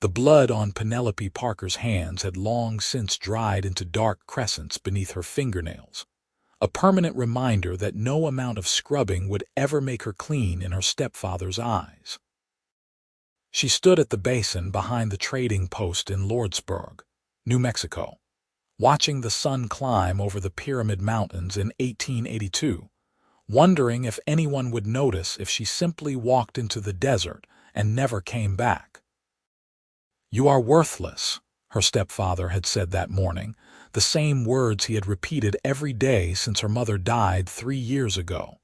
The blood on Penelope Parker's hands had long since dried into dark crescents beneath her fingernails, a permanent reminder that no amount of scrubbing would ever make her clean in her stepfather's eyes. She stood at the basin behind the trading post in Lordsburg, New Mexico, watching the sun climb over the Pyramid Mountains in 1882, wondering if anyone would notice if she simply walked into the desert and never came back. "You are worthless," her stepfather had said that morning, the same words he had repeated every day since her mother died 3 years ago.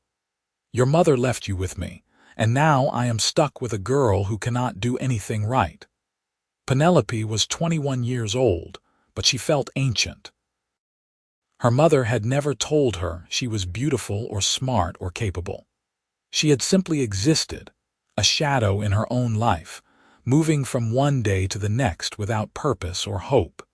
"Your mother left you with me, and now I am stuck with a girl who cannot do anything right." Penelope was 21 years old, but she felt ancient. Her mother had never told her she was beautiful or smart or capable. She had simply existed, a shadow in her own life, moving from one day to the next without purpose or hope.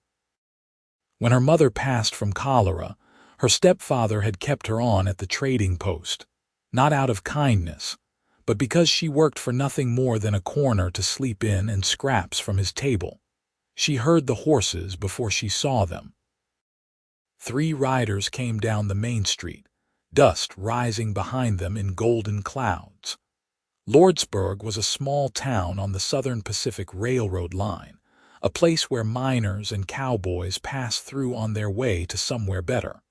When her mother passed from cholera, her stepfather had kept her on at the trading post, not out of kindness, but because she worked for nothing more than a corner to sleep in and scraps from his table. She heard the horses before she saw them. 3 riders came down the main street, dust rising behind them in golden clouds. Lordsburg was a small town on the Southern Pacific Railroad line, a place where miners and cowboys passed through on their way to somewhere better.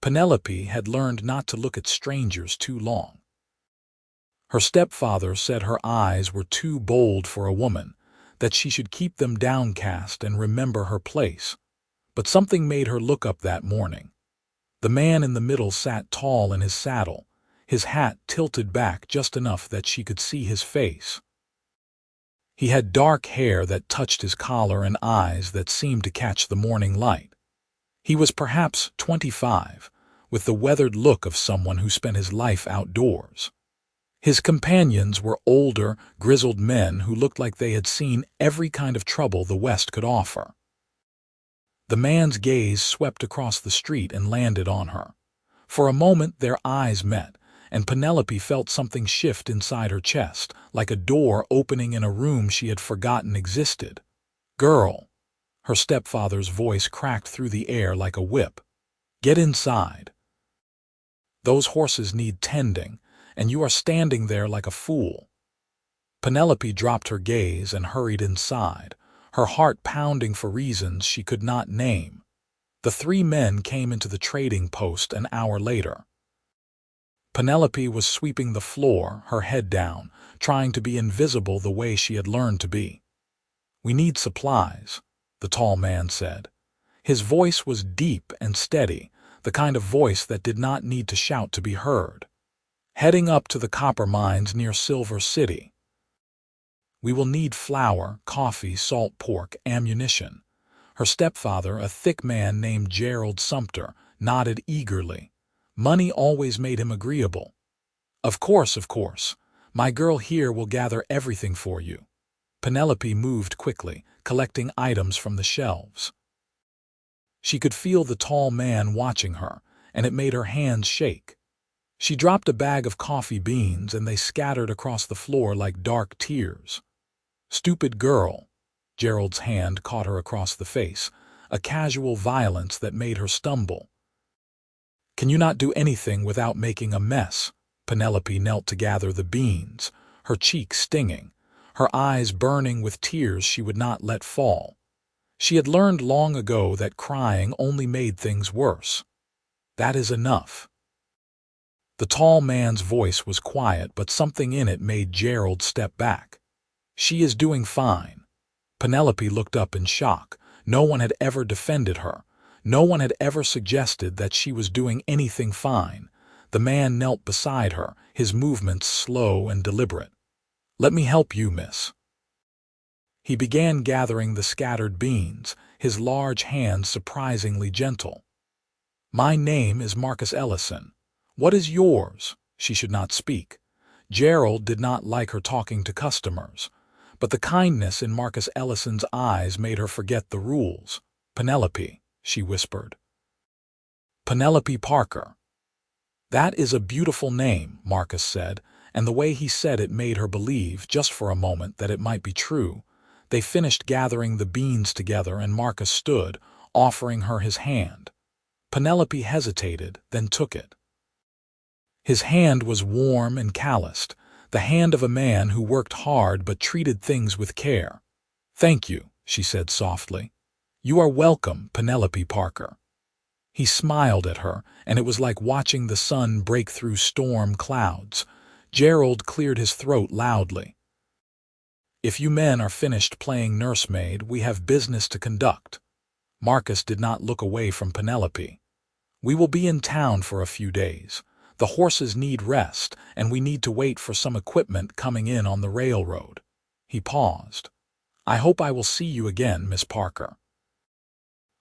Penelope had learned not to look at strangers too long. Her stepfather said her eyes were too bold for a woman, that she should keep them downcast and remember her place. But something made her look up that morning. The man in the middle sat tall in his saddle, his hat tilted back just enough that she could see his face. He had dark hair that touched his collar and eyes that seemed to catch the morning light. He was perhaps 25, with the weathered look of someone who spent his life outdoors. His companions were older, grizzled men who looked like they had seen every kind of trouble the West could offer. The man's gaze swept across the street and landed on her. For a moment their eyes met, and Penelope felt something shift inside her chest, like a door opening in a room she had forgotten existed. "Girl," her stepfather's voice cracked through the air like a whip. "Get inside. Those horses need tending, and you are standing there like a fool." Penelope dropped her gaze and hurried inside, her heart pounding for reasons she could not name. The 3 men came into the trading post an hour later. Penelope was sweeping the floor, her head down, trying to be invisible the way she had learned to be. "We need supplies," the tall man said. His voice was deep and steady, the kind of voice that did not need to shout to be heard. "Heading up to the copper mines near Silver City. We will need flour, coffee, salt pork, ammunition." Her stepfather, a thick man named Gerald Sumter, nodded eagerly. Money always made him agreeable. Of course. My girl here will gather everything for you." Penelope moved quickly, collecting items from the shelves. She could feel the tall man watching her, and it made her hands shake. She dropped a bag of coffee beans, and they scattered across the floor like dark tears. "Stupid girl." Gerald's hand caught her across the face, a casual violence that made her stumble. "Can you not do anything without making a mess?" Penelope knelt to gather the beans, her cheeks stinging, her eyes burning with tears she would not let fall. She had learned long ago that crying only made things worse. "That is enough." The tall man's voice was quiet, but something in it made Gerald step back. "She is doing fine." Penelope looked up in shock. No one had ever defended her. No one had ever suggested that she was doing anything fine. The man knelt beside her, his movements slow and deliberate. "Let me help you, miss." He began gathering the scattered beans, his large hands surprisingly gentle. "My name is Marcus Ellison. What is yours?" She should not speak. Gerald did not like her talking to customers, but the kindness in Marcus Ellison's eyes made her forget the rules. "Penelope," she whispered. "Penelope Parker." "That is a beautiful name," Marcus said, and the way he said it made her believe, just for a moment, that it might be true. They finished gathering the beans together and Marcus stood, offering her his hand. Penelope hesitated, then took it. His hand was warm and calloused, the hand of a man who worked hard but treated things with care. "Thank you," she said softly. "You are welcome, Penelope Parker." He smiled at her, and it was like watching the sun break through storm clouds. Gerald cleared his throat loudly. "If you men are finished playing nursemaid, we have business to conduct." Marcus did not look away from Penelope. "We will be in town for a few days. The horses need rest, and we need to wait for some equipment coming in on the railroad." He paused. "I hope I will see you again, Miss Parker."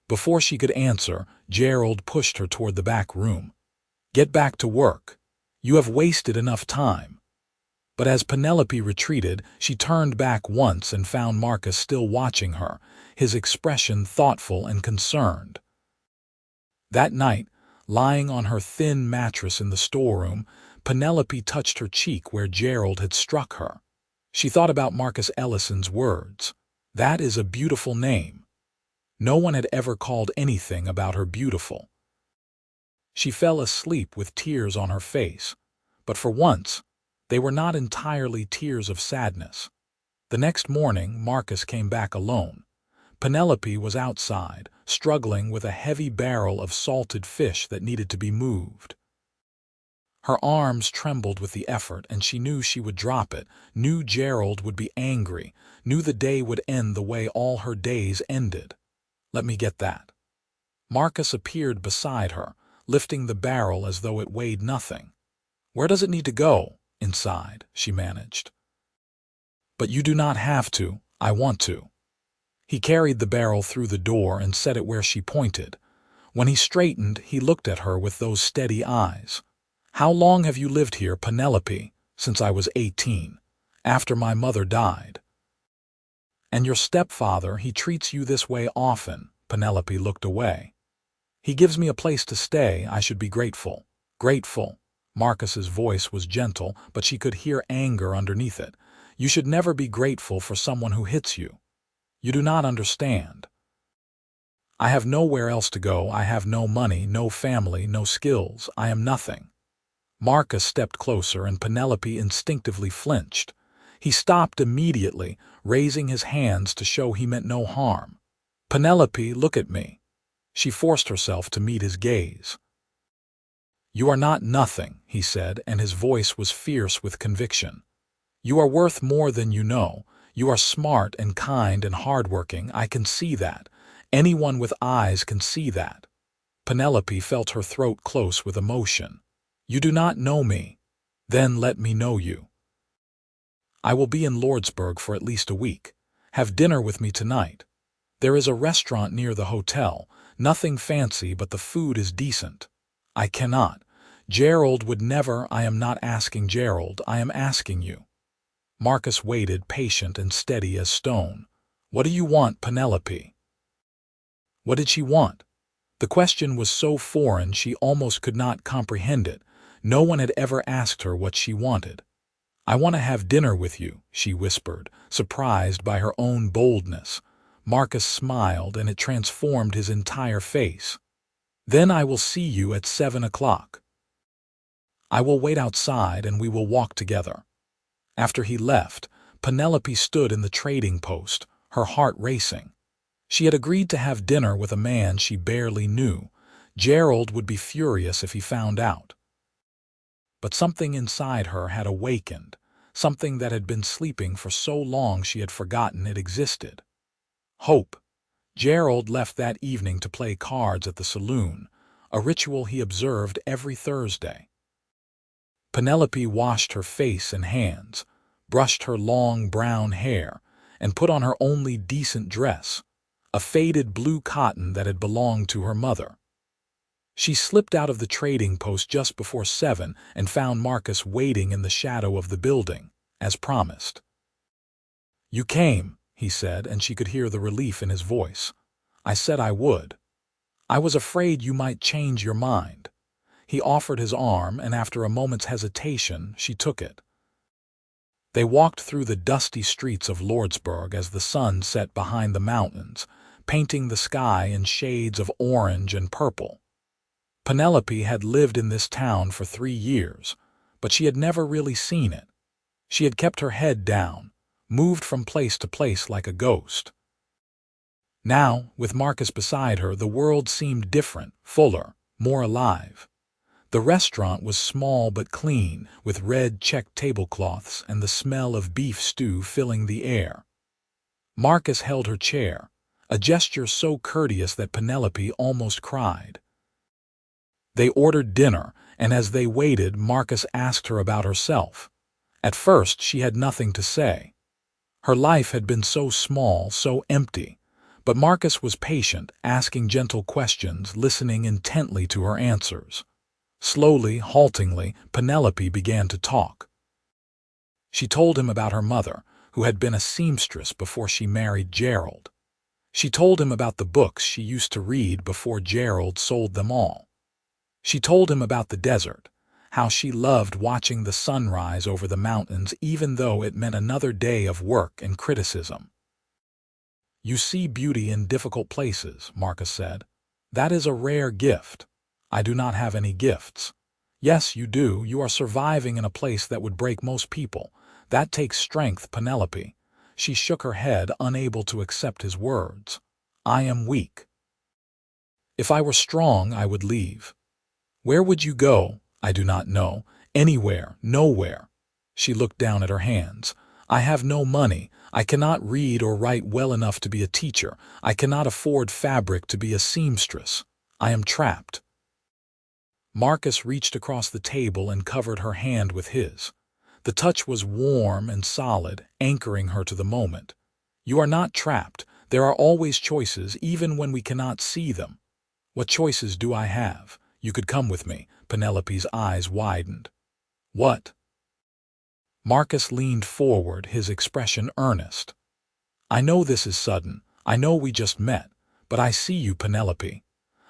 Before she could answer, Gerald pushed her toward the back room. "Get back to work. You have wasted enough time." But as Penelope retreated, she turned back once and found Marcus still watching her, his expression thoughtful and concerned. That night, lying on her thin mattress in the storeroom, Penelope touched her cheek where Gerald had struck her. She thought about Marcus Ellison's words. "That is a beautiful name." No one had ever called anything about her beautiful. She fell asleep with tears on her face, but for once, they were not entirely tears of sadness. The next morning, Marcus came back alone. Penelope was outside, struggling with a heavy barrel of salted fish that needed to be moved. Her arms trembled with the effort, and she knew she would drop it, knew Gerald would be angry, knew the day would end the way all her days ended. "Let me get that." Marcus appeared beside her, lifting the barrel as though it weighed nothing. "Where does it need to go?" "Inside," she managed. "But you do not have to. I want to." He carried the barrel through the door and set it where she pointed. When he straightened, he looked at her with those steady eyes. "How long have you lived here, Penelope?" "Since I was 18, after my mother died." "And your stepfather, he treats you this way often?" Penelope looked away. "He gives me a place to stay. I should be grateful." "Grateful?" Marcus's voice was gentle, but she could hear anger underneath it. "You should never be grateful for someone who hits you. You do not understand. I have nowhere else to go. I have no money, no family, no skills. I am nothing." Marcus stepped closer, and Penelope instinctively flinched. He stopped immediately, raising his hands to show he meant no harm. "Penelope, look at me." She forced herself to meet his gaze. "You are not nothing," he said, and his voice was fierce with conviction. "You are worth more than you know. You are smart and kind and hardworking. I can see that. Anyone with eyes can see that." Penelope felt her throat close with emotion. "You do not know me. Then let me know you. I will be in Lordsburg for at least a week. Have dinner with me tonight. There is a restaurant near the hotel. Nothing fancy, but the food is decent." "I cannot. Gerald would never." "I am not asking Gerald. I am asking you." Marcus waited, patient and steady as stone. "What do you want, Penelope?" What did she want? The question was so foreign she almost could not comprehend it. No one had ever asked her what she wanted. "I want to have dinner with you," she whispered, surprised by her own boldness. Marcus smiled, and it transformed his entire face. "Then I will see you at 7 o'clock. I will wait outside and we will walk together." After he left, Penelope stood in the trading post, her heart racing. She had agreed to have dinner with a man she barely knew. Gerald would be furious if he found out. But something inside her had awakened, something that had been sleeping for so long she had forgotten it existed. Hope. Gerald left that evening to play cards at the saloon, a ritual he observed every Thursday. Penelope washed her face and hands, brushed her long brown hair, and put on her only decent dress, a faded blue cotton that had belonged to her mother. She slipped out of the trading post just before 7 and found Marcus waiting in the shadow of the building, as promised. "You came," he said, and she could hear the relief in his voice. "I said I would. I was afraid you might change your mind." He offered his arm, and after a moment's hesitation, she took it. They walked through the dusty streets of Lordsburg as the sun set behind the mountains, painting the sky in shades of orange and purple. Penelope had lived in this town for 3 years, but she had never really seen it. She had kept her head down, moved from place to place like a ghost. Now, with Marcus beside her, the world seemed different, fuller, more alive. The restaurant was small but clean, with red checked tablecloths and the smell of beef stew filling the air. Marcus held her chair, a gesture so courteous that Penelope almost cried. They ordered dinner, and as they waited, Marcus asked her about herself. At first, she had nothing to say. Her life had been so small, so empty. But Marcus was patient, asking gentle questions, listening intently to her answers. Slowly, haltingly, Penelope began to talk. She told him about her mother, who had been a seamstress before she married Gerald. She told him about the books she used to read before Gerald sold them all. She told him about the desert, how she loved watching the sunrise over the mountains even though it meant another day of work and criticism. "You see beauty in difficult places," Marcus said. "That is a rare gift. I do not have any gifts." "Yes, you do. You are surviving in a place that would break most people. That takes strength, Penelope." She shook her head, unable to accept his words. "I am weak. If I were strong, I would leave." "Where would you go?" "I do not know. Anywhere, nowhere." She looked down at her hands. "I have no money. I cannot read or write well enough to be a teacher. I cannot afford fabric to be a seamstress. I am trapped." Marcus reached across the table and covered her hand with his. The touch was warm and solid, anchoring her to the moment. "You are not trapped. There are always choices, even when we cannot see them." "What choices do I have?" "You could come with me." Penelope's eyes widened. "What?" Marcus leaned forward, his expression earnest. "I know this is sudden. I know we just met. But I see you, Penelope.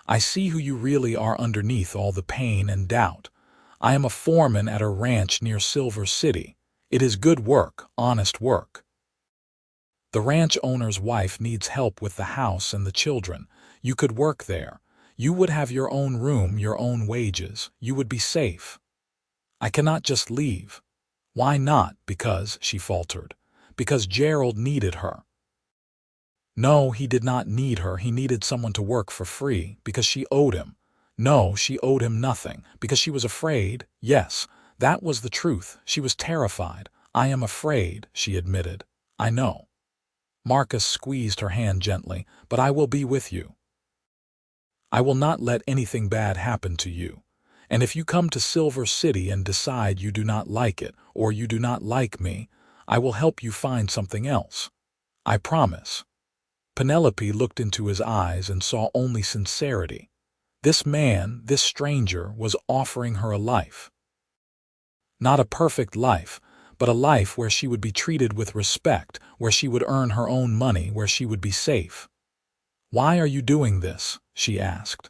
I see who you really are underneath all the pain and doubt. I am a foreman at a ranch near Silver City. It is good work, honest work. The ranch owner's wife needs help with the house and the children. You could work there. You would have your own room, your own wages. You would be safe." "I cannot just leave." "Why not?" "Because," she faltered, "because Gerald needed her." No, he did not need her. He needed someone to work for free, because she owed him. No, she owed him nothing, because she was afraid. Yes, that was the truth. She was terrified. "I am afraid," she admitted. "I know." Marcus squeezed her hand gently. "But I will be with you. I will not let anything bad happen to you. And if you come to Silver City and decide you do not like it, or you do not like me, I will help you find something else. I promise." Penelope looked into his eyes and saw only sincerity. This man, this stranger, was offering her a life. Not a perfect life, but a life where she would be treated with respect, where she would earn her own money, where she would be safe. "Why are you doing this?" she asked.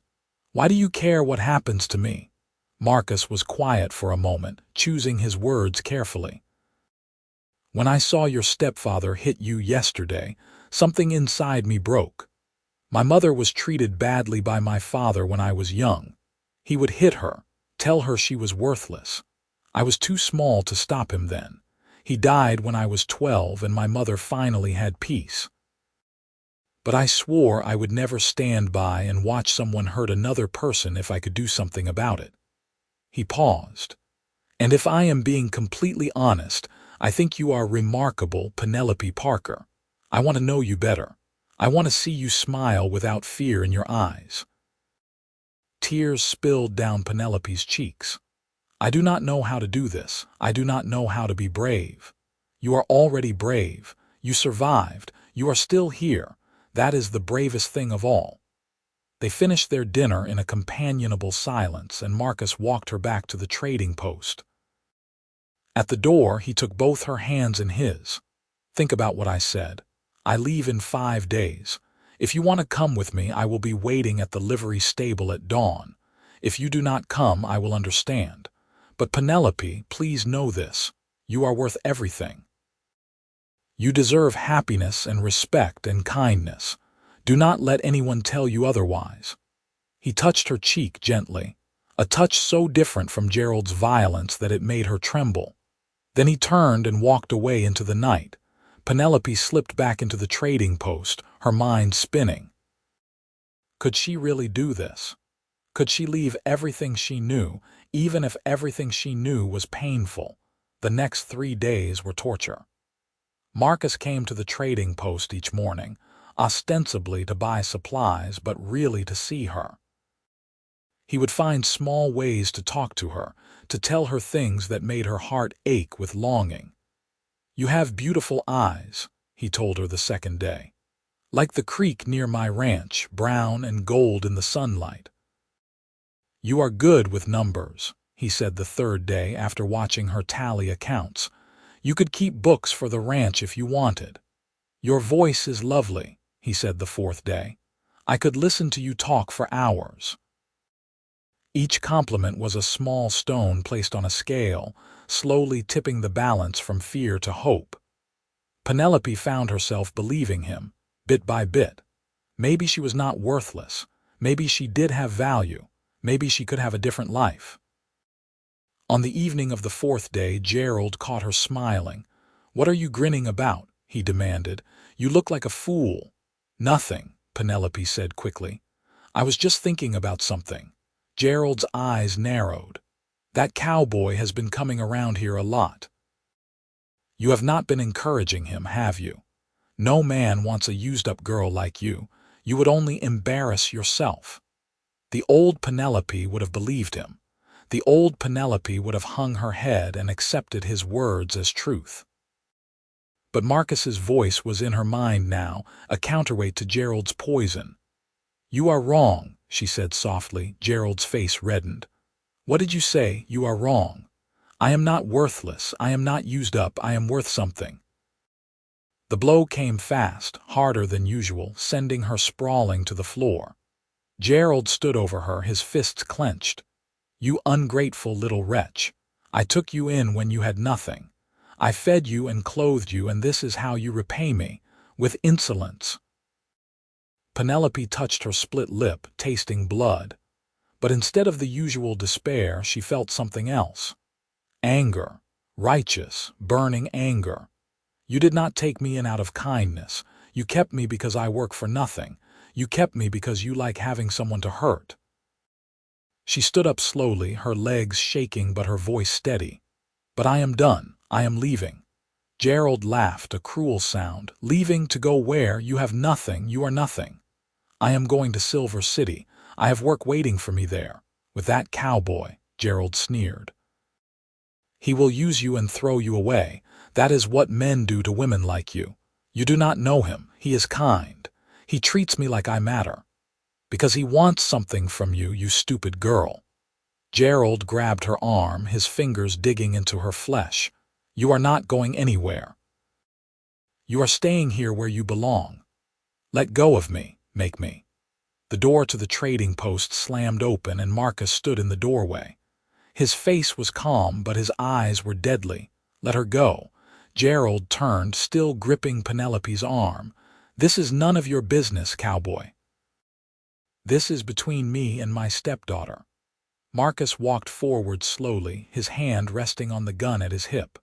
"Why do you care what happens to me?" Marcus was quiet for a moment, choosing his words carefully. "When I saw your stepfather hit you yesterday, something inside me broke. My mother was treated badly by my father when I was young. He would hit her, tell her she was worthless. I was too small to stop him then. He died when I was 12 and my mother finally had peace. But I swore I would never stand by and watch someone hurt another person if I could do something about it." He paused. "And if I am being completely honest, I think you are remarkable, Penelope Parker. I want to know you better. I want to see you smile without fear in your eyes." Tears spilled down Penelope's cheeks. "I do not know how to do this. I do not know how to be brave." "You are already brave. You survived. You are still here. That is the bravest thing of all." They finished their dinner in a companionable silence, and Marcus walked her back to the trading post. At the door, he took both her hands in his. "Think about what I said. I leave in 5 days. If you want to come with me, I will be waiting at the livery stable at dawn. If you do not come, I will understand. But Penelope, please know this. You are worth everything. You deserve happiness and respect and kindness. Do not let anyone tell you otherwise." He touched her cheek gently, a touch so different from Gerald's violence that it made her tremble. Then he turned and walked away into the night. Penelope slipped back into the trading post, her mind spinning. Could she really do this? Could she leave everything she knew, even if everything she knew was painful? The next 3 days were torture. Marcus came to the trading post each morning, ostensibly to buy supplies, but really to see her. He would find small ways to talk to her, to tell her things that made her heart ache with longing. "You have beautiful eyes," he told her the second day. "Like the creek near my ranch, brown and gold in the sunlight." "You are good with numbers," he said the third day after watching her tally accounts. "You could keep books for the ranch if you wanted." "Your voice is lovely," he said the fourth day. "I could listen to you talk for hours." Each compliment was a small stone placed on a scale, slowly tipping the balance from fear to hope. Penelope found herself believing him, bit by bit. Maybe she was not worthless. Maybe she did have value. Maybe she could have a different life. On the evening of the fourth day, Gerald caught her smiling. "What are you grinning about?" he demanded. "You look like a fool." "Nothing," Penelope said quickly. "I was just thinking about something." Gerald's eyes narrowed. "That cowboy has been coming around here a lot." "You have not been encouraging him, have you? No man wants a used-up girl like you. You would only embarrass yourself." The old Penelope would have believed him. The old Penelope would have hung her head and accepted his words as truth. But Marcus's voice was in her mind now, a counterweight to Gerald's poison. "You are wrong," she said softly. Gerald's face reddened. "What did you say? You are wrong. I am not worthless. I am not used up. I am worth something." The blow came fast, harder than usual, sending her sprawling to the floor. Gerald stood over her, his fists clenched. "You ungrateful little wretch. I took you in when you had nothing. I fed you and clothed you, and this is how you repay me, with insolence." Penelope touched her split lip, tasting blood. But instead of the usual despair, she felt something else. Anger. Righteous, burning anger. "You did not take me in out of kindness. You kept me because I work for nothing. You kept me because you like having someone to hurt." She stood up slowly, her legs shaking but her voice steady. "But I am done. I am leaving." Gerald laughed, a cruel sound. "Leaving to go where? You have nothing. You are nothing." "I am going to Silver City. I have work waiting for me there. With that cowboy," Gerald sneered. "He will use you and throw you away. That is what men do to women like you. You do not know him. He is kind. He treats me like I matter. Because he wants something from you, you stupid girl." Gerald grabbed her arm, his fingers digging into her flesh. "You are not going anywhere. You are staying here where you belong. Let go of me. Make me." The door to the trading post slammed open and Marcus stood in the doorway. His face was calm, but his eyes were deadly. "Let her go." Gerald turned, still gripping Penelope's arm. "This is none of your business, cowboy. This is between me and my stepdaughter." Marcus walked forward slowly, his hand resting on the gun at his hip.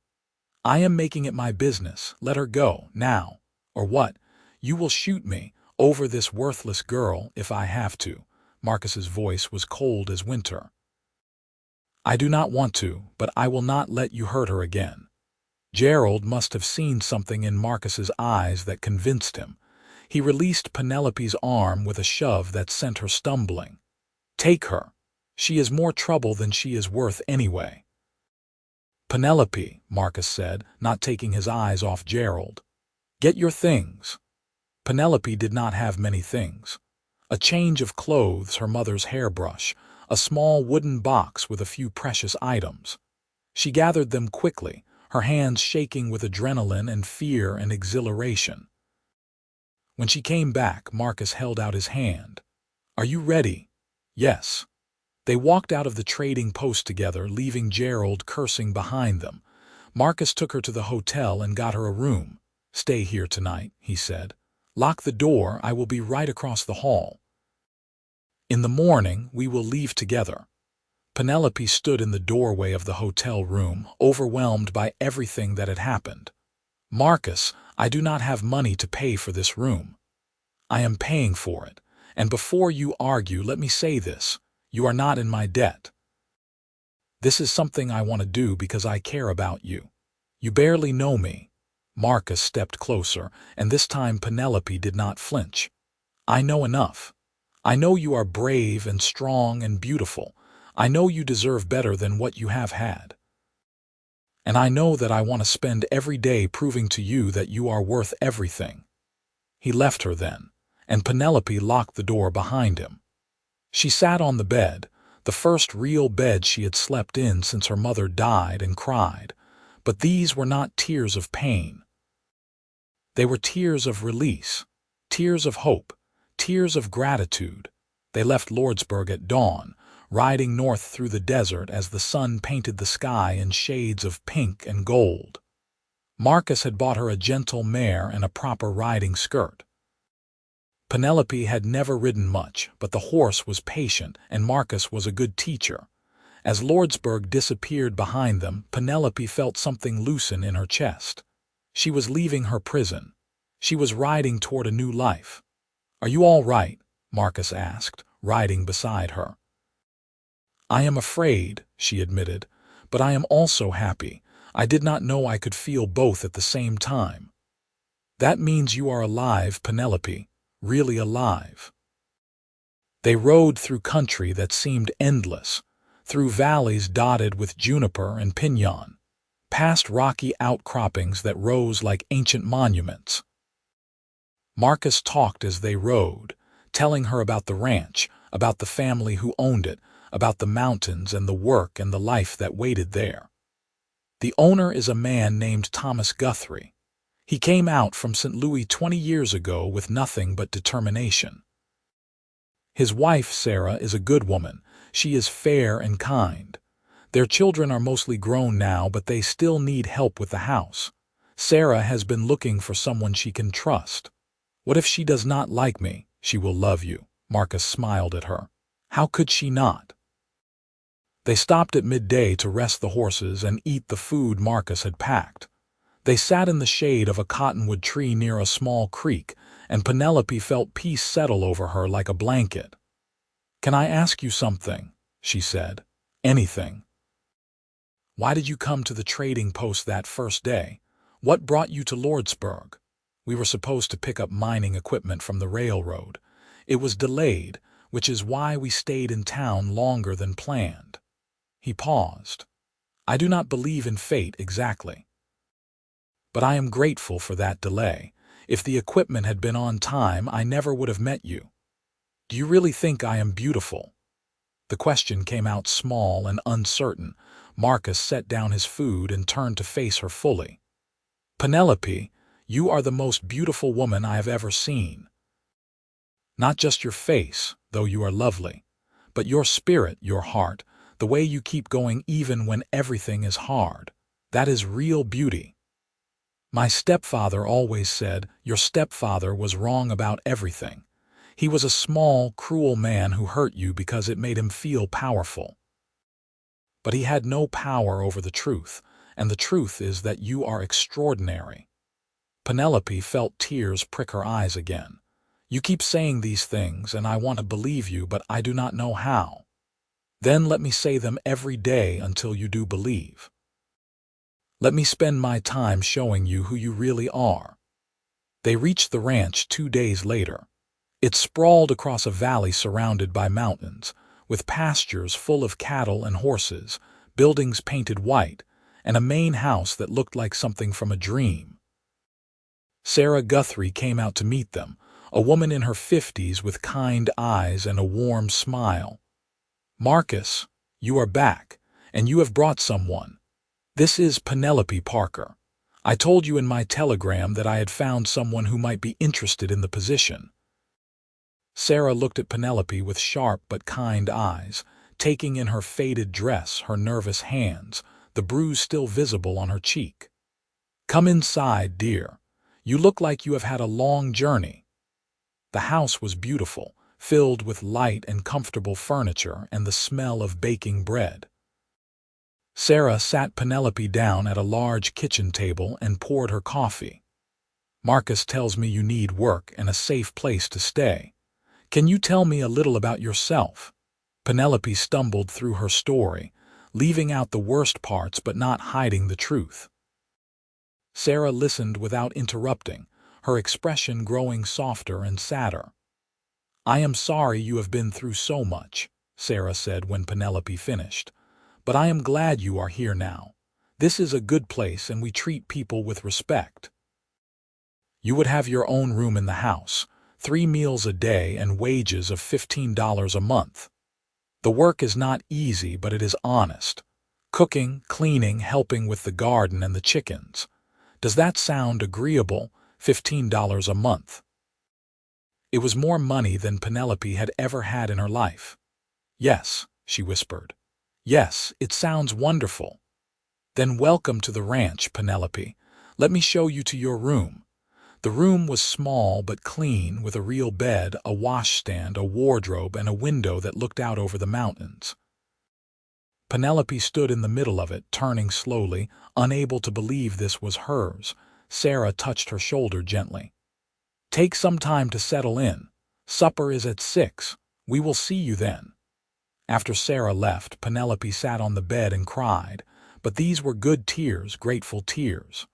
"I am making it my business. Let her go, now. Or what? You will shoot me over this worthless girl if I have to." Marcus's voice was cold as winter. "I do not want to, but I will not let you hurt her again." Gerald must have seen something in Marcus's eyes that convinced him. He released Penelope's arm with a shove that sent her stumbling. "Take her. She is more trouble than she is worth anyway." "Penelope," Marcus said, not taking his eyes off Gerald. "Get your things." Penelope did not have many things. A change of clothes, her mother's hairbrush, a small wooden box with a few precious items. She gathered them quickly, her hands shaking with adrenaline and fear and exhilaration. When she came back, Marcus held out his hand. "Are you ready?" "Yes." They walked out of the trading post together, leaving Gerald cursing behind them. Marcus took her to the hotel and got her a room. "Stay here tonight," he said. "Lock the door, I will be right across the hall. In the morning, we will leave together." Penelope stood in the doorway of the hotel room, overwhelmed by everything that had happened. "Marcus, I do not have money to pay for this room. I am paying for it, and before you argue, let me say this. You are not in my debt. This is something I want to do because I care about you. You barely know me." Marcus stepped closer, and this time Penelope did not flinch. "I know enough. I know you are brave and strong and beautiful. I know you deserve better than what you have had. And I know that I want to spend every day proving to you that you are worth everything." He left her then, and Penelope locked the door behind him. She sat on the bed, the first real bed she had slept in since her mother died, and cried. But these were not tears of pain. They were tears of release, tears of hope, tears of gratitude. They left Lordsburg at dawn, riding north through the desert as the sun painted the sky in shades of pink and gold. Marcus had bought her a gentle mare and a proper riding skirt. Penelope had never ridden much, but the horse was patient and Marcus was a good teacher. As Lordsburg disappeared behind them, Penelope felt something loosen in her chest. She was leaving her prison. She was riding toward a new life. "Are you all right?" Marcus asked, riding beside her. "I am afraid," she admitted, "but I am also happy. I did not know I could feel both at the same time." "That means you are alive, Penelope, really alive." They rode through country that seemed endless, through valleys dotted with juniper and pinon, past rocky outcroppings that rose like ancient monuments. Marcus talked as they rode, telling her about the ranch, about the family who owned it, about the mountains and the work and the life that waited there. "The owner is a man named Thomas Guthrie. He came out from St. Louis 20 years ago with nothing but determination. His wife, Sarah, is a good woman. She is fair and kind. Their children are mostly grown now, but they still need help with the house. Sarah has been looking for someone she can trust. What if she does not like me? She will love you." Marcus smiled at her. "How could she not?" They stopped at midday to rest the horses and eat the food Marcus had packed. They sat in the shade of a cottonwood tree near a small creek, and Penelope felt peace settle over her like a blanket. "Can I ask you something?" she said. "Anything. Why did you come to the trading post that first day? What brought you to Lordsburg?" "We were supposed to pick up mining equipment from the railroad. It was delayed, which is why we stayed in town longer than planned." He paused. "I do not believe in fate exactly. But I am grateful for that delay. If the equipment had been on time, I never would have met you. Do you really think I am beautiful?" The question came out small and uncertain. Marcus set down his food and turned to face her fully. "Penelope, you are the most beautiful woman I have ever seen. Not just your face, though you are lovely, but your spirit, your heart, the way you keep going even when everything is hard. That is real beauty. My stepfather always said, your stepfather was wrong about everything. He was a small, cruel man who hurt you because it made him feel powerful. But he had no power over the truth, and the truth is that you are extraordinary." Penelope felt tears prick her eyes again. "You keep saying these things, and I want to believe you, but I do not know how. Then let me say them every day until you do believe. Let me spend my time showing you who you really are." They reached the ranch 2 days later. It sprawled across a valley surrounded by mountains, with pastures full of cattle and horses, buildings painted white, and a main house that looked like something from a dream. Sarah Guthrie came out to meet them, a woman in her 50s with kind eyes and a warm smile. "Marcus, you are back, and you have brought someone. This is Penelope Parker. I told you in my telegram that I had found someone who might be interested in the position." Sarah looked at Penelope with sharp but kind eyes, taking in her faded dress, her nervous hands, the bruise still visible on her cheek. "Come inside, dear. You look like you have had a long journey." The house was beautiful, filled with light and comfortable furniture and the smell of baking bread. Sarah sat Penelope down at a large kitchen table and poured her coffee. "Marcus tells me you need work and a safe place to stay. Can you tell me a little about yourself?" Penelope stumbled through her story, leaving out the worst parts but not hiding the truth. Sarah listened without interrupting, her expression growing softer and sadder. "I am sorry you have been through so much," Sarah said when Penelope finished. "But I am glad you are here now. This is a good place and we treat people with respect. You would have your own room in the house, 3 meals a day and wages of $15 a month. The work is not easy, but it is honest. Cooking, cleaning, helping with the garden and the chickens. Does that sound agreeable? $15 a month." It was more money than Penelope had ever had in her life. "Yes," she whispered. "Yes, it sounds wonderful." "Then welcome to the ranch, Penelope. Let me show you to your room." The room was small but clean, with a real bed, a washstand, a wardrobe, and a window that looked out over the mountains. Penelope stood in the middle of it, turning slowly, unable to believe this was hers. Sarah touched her shoulder gently. "Take some time to settle in. Supper is at 6. We will see you then." After Sarah left, Penelope sat on the bed and cried, but these were good tears, grateful tears.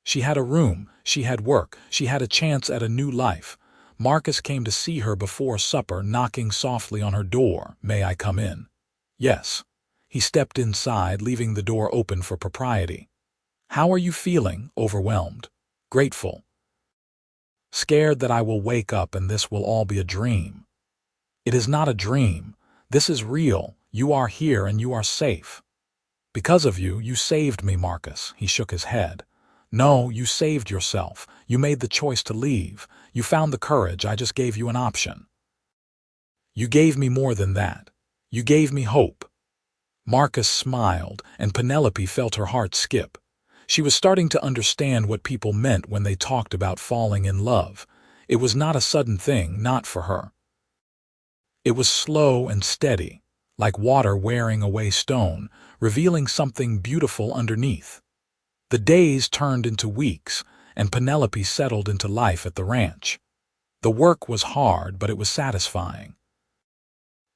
She had a room, she had work, she had a chance at a new life. Marcus came to see her before supper, knocking softly on her door. "May I come in?" "Yes." He stepped inside, leaving the door open for propriety. "How are you feeling?" "Overwhelmed." "Grateful." "Scared that I will wake up and this will all be a dream." "It is not a dream. This is real. You are here and you are safe." "Because of you, you saved me, Marcus." He shook his head. "No, you saved yourself. You made the choice to leave. You found the courage. I just gave you an option." "You gave me more than that. You gave me hope." Marcus smiled, and Penelope felt her heart skip. She was starting to understand what people meant when they talked about falling in love. It was not a sudden thing, not for her. It was slow and steady, like water wearing away stone, revealing something beautiful underneath. The days turned into weeks, and Penelope settled into life at the ranch. The work was hard, but it was satisfying.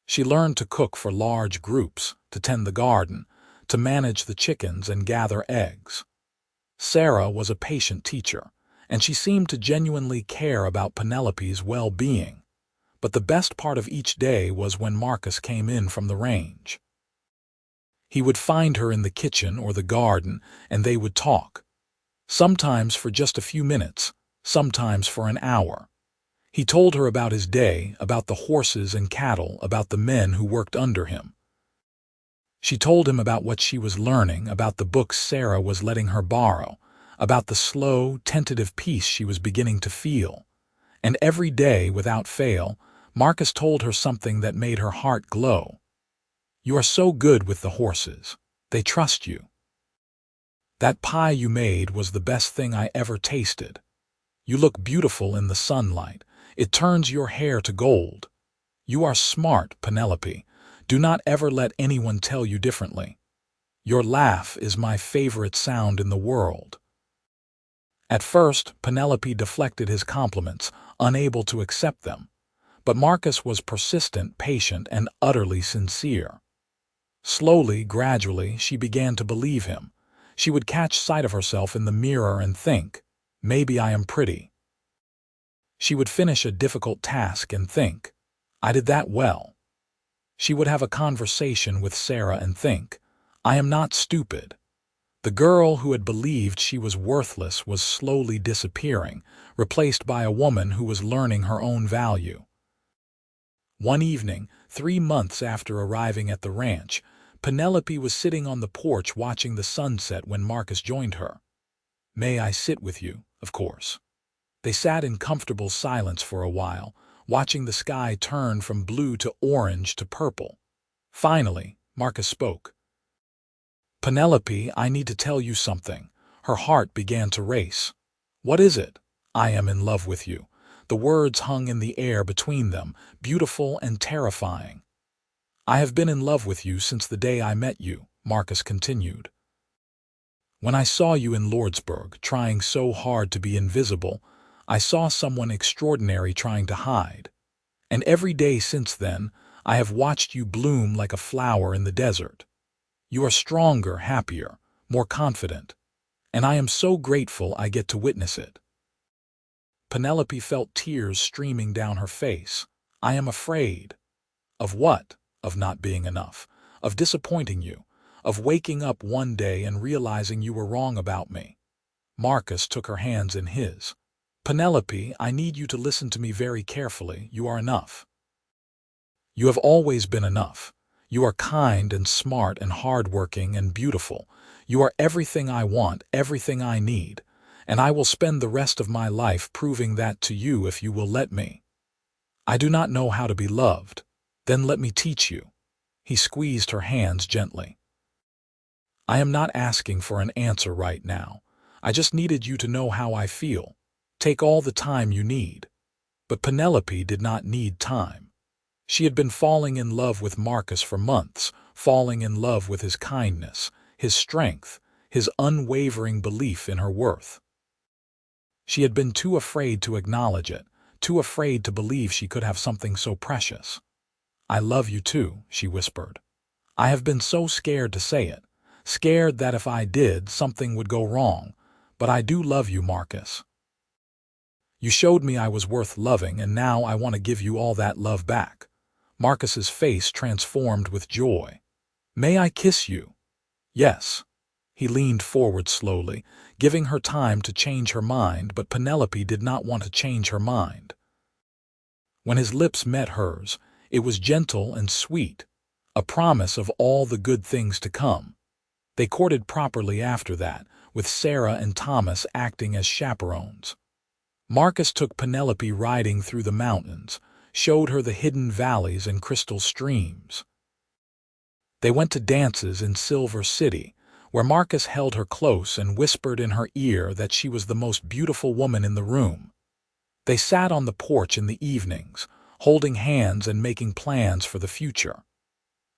She learned to cook for large groups, to tend the garden, to manage the chickens and gather eggs. Sarah was a patient teacher, and she seemed to genuinely care about Penelope's well-being. But the best part of each day was when Marcus came in from the range. He would find her in the kitchen or the garden, and they would talk. Sometimes for just a few minutes, sometimes for an hour. He told her about his day, about the horses and cattle, about the men who worked under him. She told him about what she was learning, about the books Sarah was letting her borrow, about the slow, tentative peace she was beginning to feel. And every day, without fail, Marcus told her something that made her heart glow. "You are so good with the horses. They trust you. That pie you made was the best thing I ever tasted. You look beautiful in the sunlight. It turns your hair to gold. You are smart, Penelope. Do not ever let anyone tell you differently. Your laugh is my favorite sound in the world." At first, Penelope deflected his compliments, unable to accept them. But Marcus was persistent, patient, and utterly sincere. Slowly, gradually, she began to believe him. She would catch sight of herself in the mirror and think, "Maybe I am pretty." She would finish a difficult task and think, "I did that well." She would have a conversation with Sarah and think, "I am not stupid." The girl who had believed she was worthless was slowly disappearing, replaced by a woman who was learning her own value. One evening, 3 months after arriving at the ranch, Penelope was sitting on the porch watching the sunset when Marcus joined her. "May I sit with you?" "Of course." They sat in comfortable silence for a while, watching the sky turn from blue to orange to purple. Finally, Marcus spoke. Penelope, I need to tell you something. Her heart began to race. What is it? I am in love with you. The words hung in the air between them, beautiful and terrifying. I have been in love with you since the day I met you, Marcus continued. When I saw you in Lordsburg, trying so hard to be invisible, I saw someone extraordinary trying to hide. And every day since then, I have watched you bloom like a flower in the desert. You are stronger, happier, more confident. And I am so grateful I get to witness it. Penelope felt tears streaming down her face. I am afraid. Of what? Of not being enough. Of disappointing you. Of waking up one day and realizing you were wrong about me. Marcus took her hands in his. Penelope, I need you to listen to me very carefully. You are enough. You have always been enough. You are kind and smart and hardworking and beautiful. You are everything I want, everything I need. And I will spend the rest of my life proving that to you if you will let me. I do not know how to be loved. Then let me teach you. He squeezed her hands gently. I am not asking for an answer right now. I just needed you to know how I feel. Take all the time you need. But Penelope did not need time. She had been falling in love with Marcus for months, falling in love with his kindness, his strength, his unwavering belief in her worth. She had been too afraid to acknowledge it, too afraid to believe she could have something so precious. I love you too, she whispered. I have been so scared to say it, scared that if I did, something would go wrong, but I do love you, Marcus. You showed me I was worth loving, and now I want to give you all that love back. Marcus's face transformed with joy. May I kiss you? Yes. He leaned forward slowly, giving her time to change her mind, but Penelope did not want to change her mind. When his lips met hers, it was gentle and sweet, a promise of all the good things to come. They courted properly after that, with Sarah and Thomas acting as chaperones. Marcus took Penelope riding through the mountains, showed her the hidden valleys and crystal streams. They went to dances in Silver City, where Marcus held her close and whispered in her ear that she was the most beautiful woman in the room. They sat on the porch in the evenings, holding hands and making plans for the future.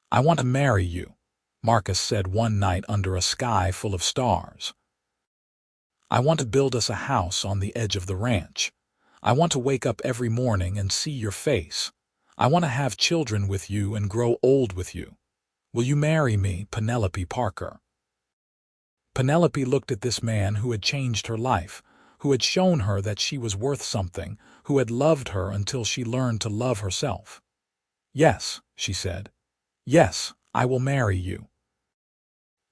I want to marry you, Marcus said one night under a sky full of stars. I want to build us a house on the edge of the ranch. I want to wake up every morning and see your face. I want to have children with you and grow old with you. Will you marry me, Penelope Parker? Penelope looked at this man who had changed her life, who had shown her that she was worth something, who had loved her until she learned to love herself. Yes, she said. Yes, I will marry you.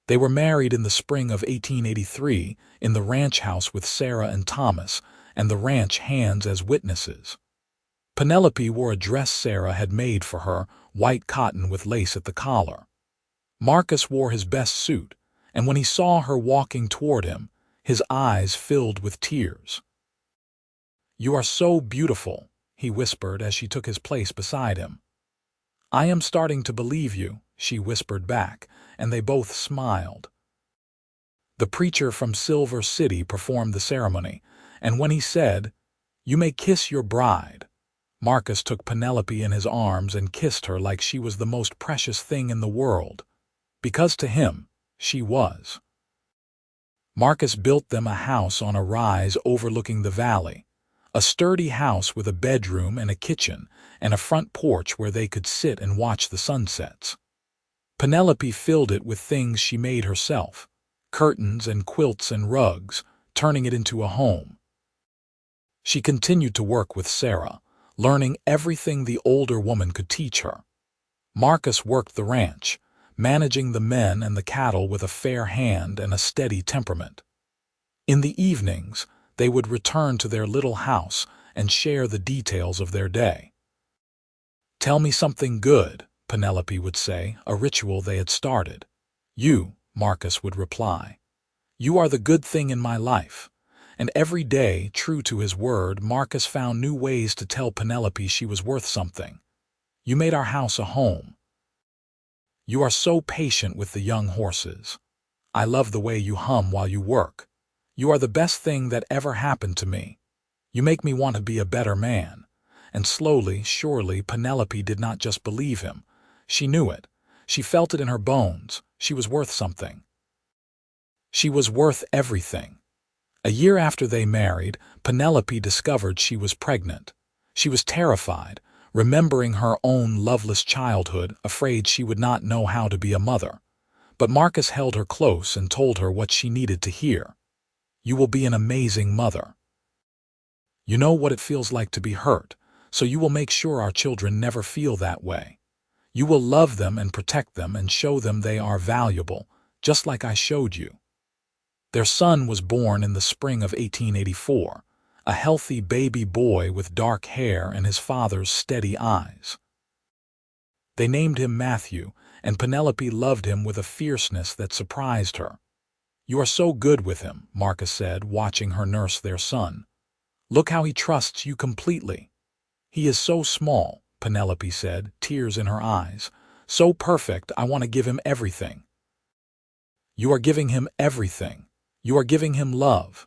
They were married in the spring of 1883 in the ranch house with Sarah and Thomas, and the ranch hands as witnesses. Penelope wore a dress Sarah had made for her, white cotton with lace at the collar. Marcus wore his best suit, and when he saw her walking toward him, his eyes filled with tears. You are so beautiful, he whispered as she took his place beside him. I am starting to believe you, she whispered back, and they both smiled. The preacher from Silver City performed the ceremony, and when he said, "You may kiss your bride," Marcus took Penelope in his arms and kissed her like she was the most precious thing in the world, because to him, she was. Marcus built them a house on a rise overlooking the valley, a sturdy house with a bedroom and a kitchen and a front porch where they could sit and watch the sunsets. Penelope filled it with things she made herself, curtains and quilts and rugs, turning it into a home. She continued to work with Sarah, learning everything the older woman could teach her. Marcus worked the ranch, managing the men and the cattle with a fair hand and a steady temperament. In the evenings, they would return to their little house and share the details of their day. "Tell me something good," Penelope would say, a ritual they had started. "You," Marcus would reply. "You are the good thing in my life." And every day, true to his word, Marcus found new ways to tell Penelope she was worth something. "You made our house a home. You are so patient with the young horses." I love the way you hum while you work. You are the best thing that ever happened to me. You make me want to be a better man." And slowly, surely, Penelope did not just believe him. She knew it. She felt it in her bones. She was worth something. She was worth everything. A year after they married, Penelope discovered she was pregnant. She was terrified, remembering her own loveless childhood, afraid she would not know how to be a mother. But Marcus held her close and told her what she needed to hear. "You will be an amazing mother. You know what it feels like to be hurt, so you will make sure our children never feel that way. You will love them and protect them and show them they are valuable, just like I showed you." Their son was born in the spring of 1884, a healthy baby boy with dark hair and his father's steady eyes. They named him Matthew, and Penelope loved him with a fierceness that surprised her. "You are so good with him," Marcus said, watching her nurse their son. "Look how he trusts you completely." "He is so small," Penelope said, tears in her eyes. "So perfect, I want to give him everything." "You are giving him everything. You are giving him love."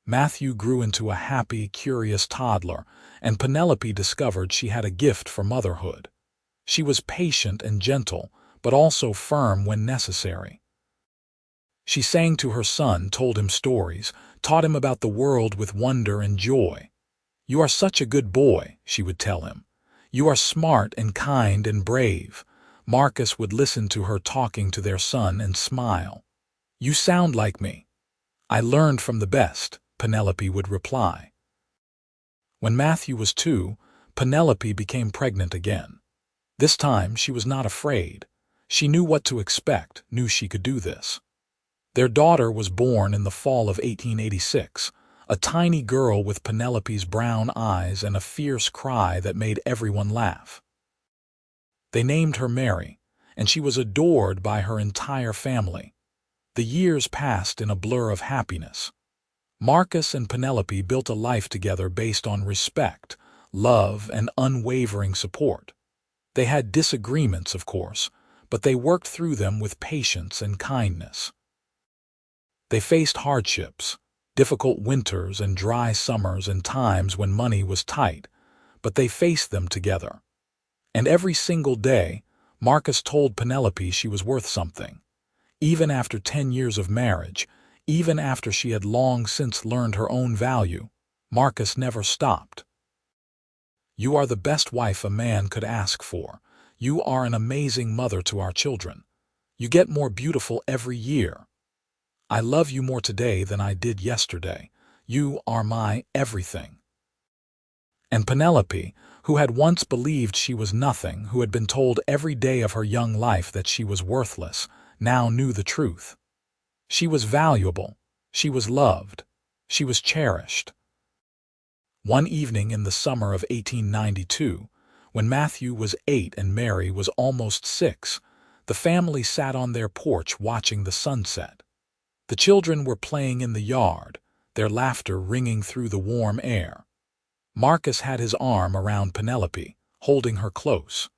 Matthew grew into a happy, curious toddler, and Penelope discovered she had a gift for motherhood. She was patient and gentle, but also firm when necessary. She sang to her son, told him stories, taught him about the world with wonder and joy. "You are such a good boy," she would tell him. "You are smart and kind and brave." Marcus would listen to her talking to their son and smile. "You sound like me." "I learned from the best," Penelope would reply. When Matthew was 2, Penelope became pregnant again. This time she was not afraid. She knew what to expect, knew she could do this. Their daughter was born in the fall of 1886, a tiny girl with Penelope's brown eyes and a fierce cry that made everyone laugh. They named her Mary, and she was adored by her entire family. The years passed in a blur of happiness. Marcus and Penelope built a life together based on respect, love, and unwavering support. They had disagreements, of course, but they worked through them with patience and kindness. They faced hardships, difficult winters and dry summers and times when money was tight, but they faced them together. And every single day, Marcus told Penelope she was worth something. Even after 10 years of marriage, even after she had long since learned her own value, Marcus never stopped. "You are the best wife a man could ask for. You are an amazing mother to our children. You get more beautiful every year. I love you more today than I did yesterday. You are my everything." And Penelope, who had once believed she was nothing, who had been told every day of her young life that she was worthless, now knew the truth. She was valuable. She was loved. She was cherished. One evening in the summer of 1892, when Matthew was 8 and Mary was almost 6, the family sat on their porch watching the sunset. The children were playing in the yard, their laughter ringing through the warm air. Marcus had his arm around Penelope, holding her close.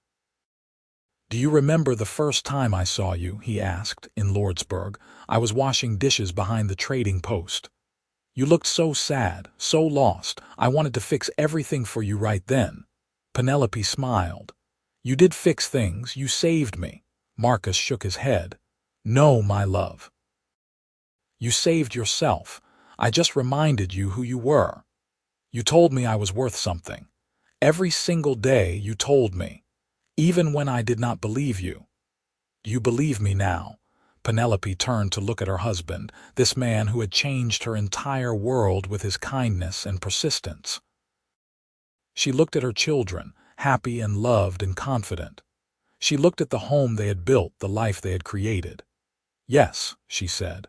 "Do you remember the first time I saw you?" he asked, in Lordsburg. "I was washing dishes behind the trading post. You looked so sad, so lost. I wanted to fix everything for you right then." Penelope smiled. "You did fix things. You saved me." Marcus shook his head. "No, my love. You saved yourself. I just reminded you who you were. You told me I was worth something. Every single day you told me, even when I did not believe you. Do you believe me now?" Penelope turned to look at her husband, this man who had changed her entire world with his kindness and persistence. She looked at her children, happy and loved and confident. She looked at the home they had built, the life they had created. "Yes," she said.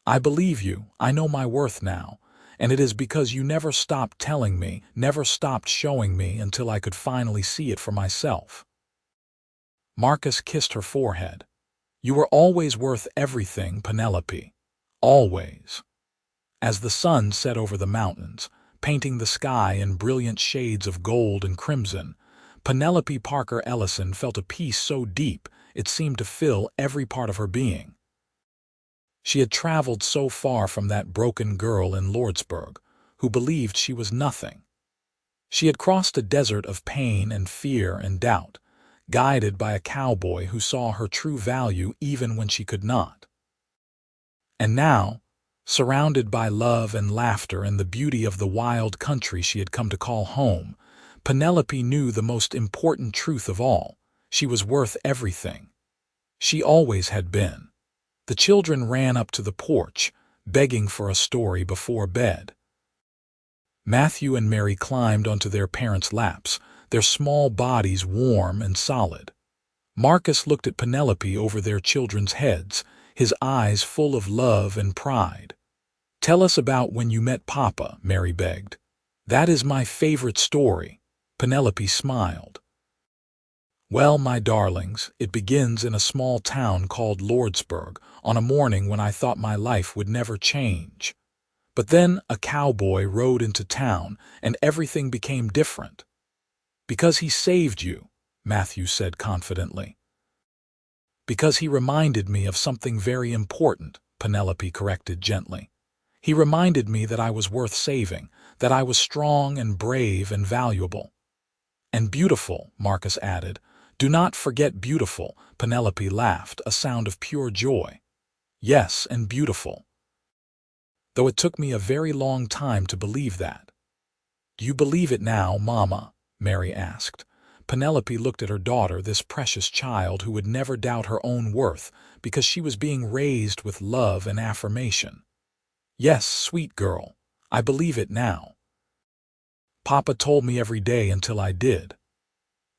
"I believe you. I know my worth now. And it is because you never stopped telling me, never stopped showing me until I could finally see it for myself." Marcus kissed her forehead. "You were always worth everything, Penelope. Always." As the sun set over the mountains, painting the sky in brilliant shades of gold and crimson, Penelope Parker Ellison felt a peace so deep it seemed to fill every part of her being. She had traveled so far from that broken girl in Lordsburg, who believed she was nothing. She had crossed a desert of pain and fear and doubt, guided by a cowboy who saw her true value even when she could not. And now, surrounded by love and laughter and the beauty of the wild country she had come to call home, Penelope knew the most important truth of all: she was worth everything. She always had been. The children ran up to the porch, begging for a story before bed. Matthew and Mary climbed onto their parents' laps, their small bodies warm and solid. Marcus looked at Penelope over their children's heads, his eyes full of love and pride. "Tell us about when you met Papa," Mary begged. "That is my favorite story." Penelope smiled. "Well, my darlings, it begins in a small town called Lordsburg, on a morning when I thought my life would never change. But then a cowboy rode into town, and everything became different." "Because he saved you," Matthew said confidently. "Because he reminded me of something very important," Penelope corrected gently. "He reminded me that I was worth saving, that I was strong and brave and valuable." "And beautiful," Marcus added. "Do not forget beautiful," Penelope laughed, a sound of pure joy. "Yes, and beautiful. Though it took me a very long time to believe that." "Do you believe it now, Mama?" Mary asked. Penelope looked at her daughter, this precious child who would never doubt her own worth because she was being raised with love and affirmation. "Yes, sweet girl, I believe it now. Papa told me every day until I did."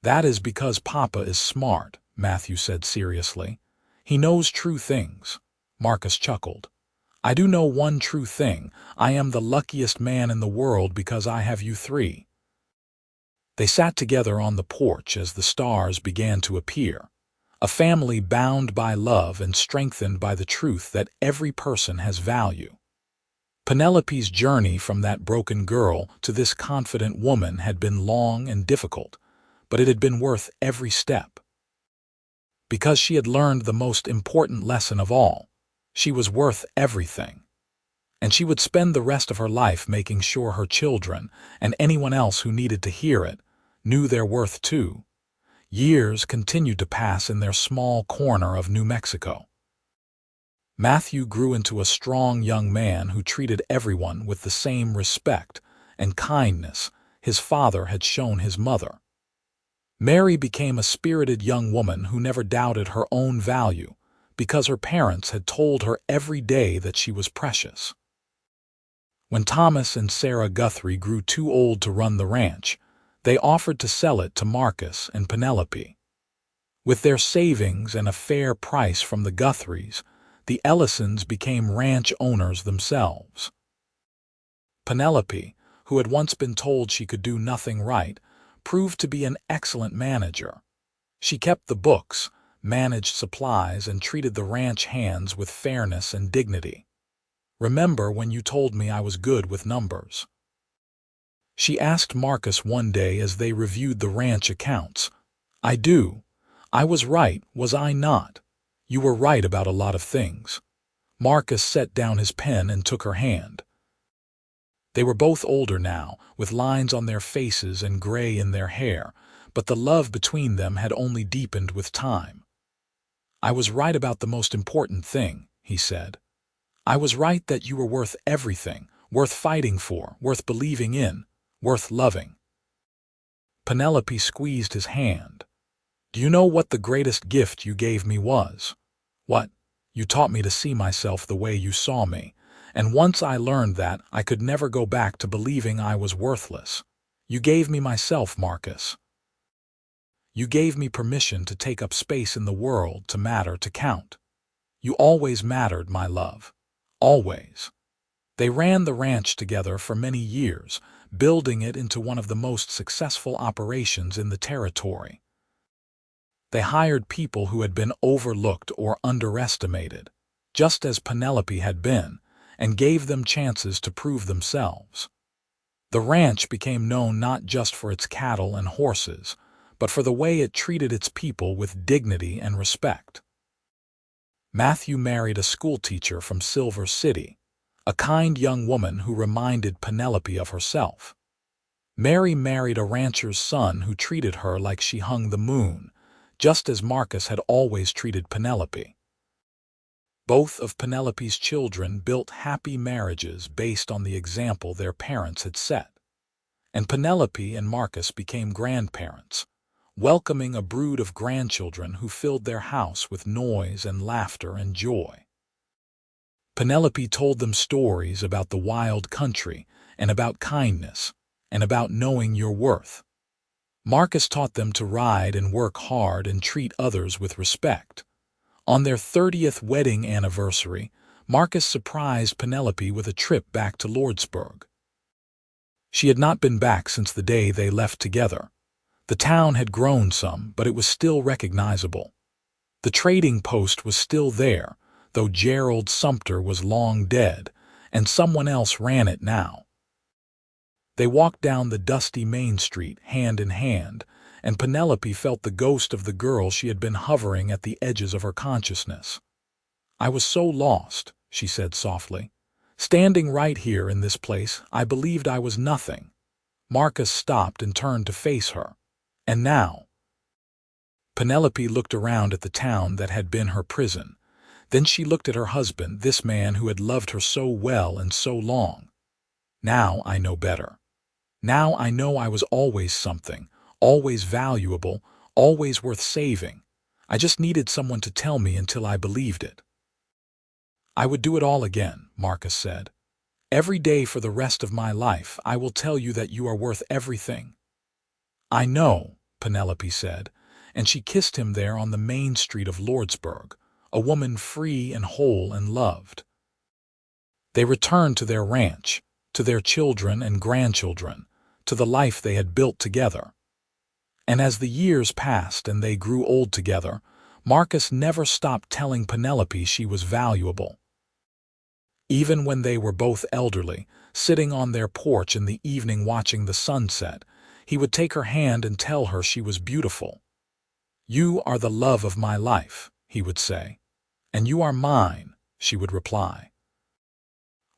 "That is because Papa is smart," Matthew said seriously. "He knows true things." Marcus chuckled. "I do know one true thing. I am the luckiest man in the world because I have you three." They sat together on the porch as the stars began to appear, a family bound by love and strengthened by the truth that every person has value. Penelope's journey from that broken girl to this confident woman had been long and difficult, but it had been worth every step. Because she had learned the most important lesson of all: she was worth everything. And she would spend the rest of her life making sure her children, and anyone else who needed to hear it, knew their worth too. Years continued to pass in their small corner of New Mexico. Matthew grew into a strong young man who treated everyone with the same respect and kindness his father had shown his mother. Mary became a spirited young woman who never doubted her own value because her parents had told her every day that she was precious. When Thomas and Sarah Guthrie grew too old to run the ranch, they offered to sell it to Marcus and Penelope. With their savings and a fair price from the Guthries, the Ellisons became ranch owners themselves. Penelope, who had once been told she could do nothing right, proved to be an excellent manager. She kept the books, managed supplies, and treated the ranch hands with fairness and dignity. "Remember when you told me I was good with numbers?" she asked Marcus one day as they reviewed the ranch accounts. "I do. I was right, was I not?" "You were right about a lot of things." Marcus set down his pen and took her hand. They were both older now, with lines on their faces and gray in their hair, but the love between them had only deepened with time. "I was right about the most important thing," he said. "I was right that you were worth everything, worth fighting for, worth believing in, worth loving." Penelope squeezed his hand. "Do you know what the greatest gift you gave me was?" "What?" "You taught me to see myself the way you saw me, and once I learned that, I could never go back to believing I was worthless. You gave me myself, Marcus. You gave me permission to take up space in the world, to matter, to count. You always mattered, my love. Always." They ran the ranch together for many years, building it into one of the most successful operations in the territory. They hired people who had been overlooked or underestimated, just as Penelope had been, and gave them chances to prove themselves. The ranch became known not just for its cattle and horses, but for the way it treated its people with dignity and respect. Matthew married a schoolteacher from Silver City, a kind young woman who reminded Penelope of herself. Mary married a rancher's son who treated her like she hung the moon, just as Marcus had always treated Penelope. Both of Penelope's children built happy marriages based on the example their parents had set. And Penelope and Marcus became grandparents, welcoming a brood of grandchildren who filled their house with noise and laughter and joy. Penelope told them stories about the wild country and about kindness and about knowing your worth. Marcus taught them to ride and work hard and treat others with respect. On their 30th wedding anniversary, Marcus surprised Penelope with a trip back to Lordsburg. She had not been back since the day they left together. The town had grown some, but it was still recognizable. The trading post was still there, though Gerald Sumter was long dead, and someone else ran it now. They walked down the dusty main street, hand in hand, and Penelope felt the ghost of the girl she had been hovering at the edges of her consciousness. "I was so lost," she said softly. "Standing right here in this place, I believed I was nothing." Marcus stopped and turned to face her. "And now?" Penelope looked around at the town that had been her prison. Then she looked at her husband, this man who had loved her so well and so long. "Now I know better. Now I know I was always something, always valuable, always worth saving. I just needed someone to tell me until I believed it." "I would do it all again," Marcus said. "Every day for the rest of my life I will tell you that you are worth everything." "I know," Penelope said, and she kissed him there on the main street of Lordsburg, a woman free and whole and loved. They returned to their ranch, to their children and grandchildren, to the life they had built together. And as the years passed and they grew old together, Marcus never stopped telling Penelope she was valuable. Even when they were both elderly, sitting on their porch in the evening watching the sunset, he would take her hand and tell her she was beautiful. "You are the love of my life," he would say. "And you are mine," she would reply.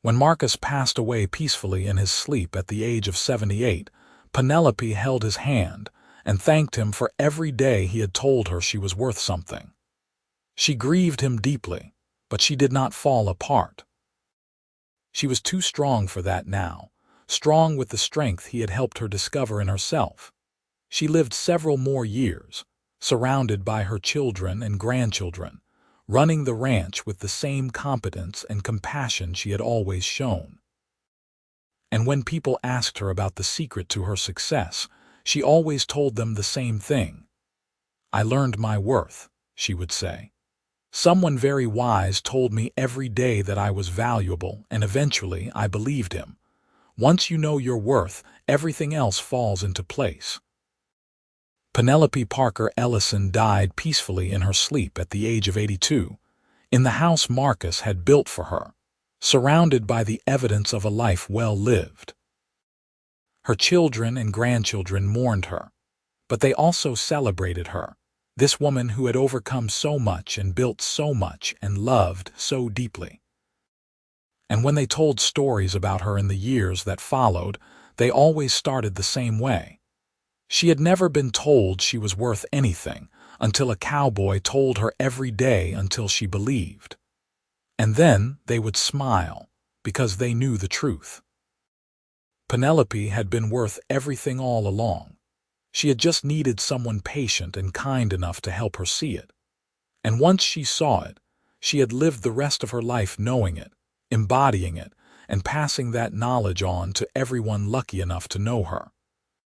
When Marcus passed away peacefully in his sleep at the age of 78, Penelope held his hand and thanked him for every day he had told her she was worth something. She grieved him deeply, but she did not fall apart. She was too strong for that now, strong with the strength he had helped her discover in herself. She lived several more years, surrounded by her children and grandchildren, running the ranch with the same competence and compassion she had always shown. And when people asked her about the secret to her success, she always told them the same thing. "I learned my worth," she would say. "Someone very wise told me every day that I was valuable, and eventually I believed him. Once you know your worth, everything else falls into place." Penelope Parker Ellison died peacefully in her sleep at the age of 82, in the house Marcus had built for her, surrounded by the evidence of a life well lived. Her children and grandchildren mourned her, but they also celebrated her, this woman who had overcome so much and built so much and loved so deeply. And when they told stories about her in the years that followed, they always started the same way. She had never been told she was worth anything until a cowboy told her every day until she believed. And then they would smile because they knew the truth. Penelope had been worth everything all along. She had just needed someone patient and kind enough to help her see it. And once she saw it, she had lived the rest of her life knowing it, embodying it, and passing that knowledge on to everyone lucky enough to know her.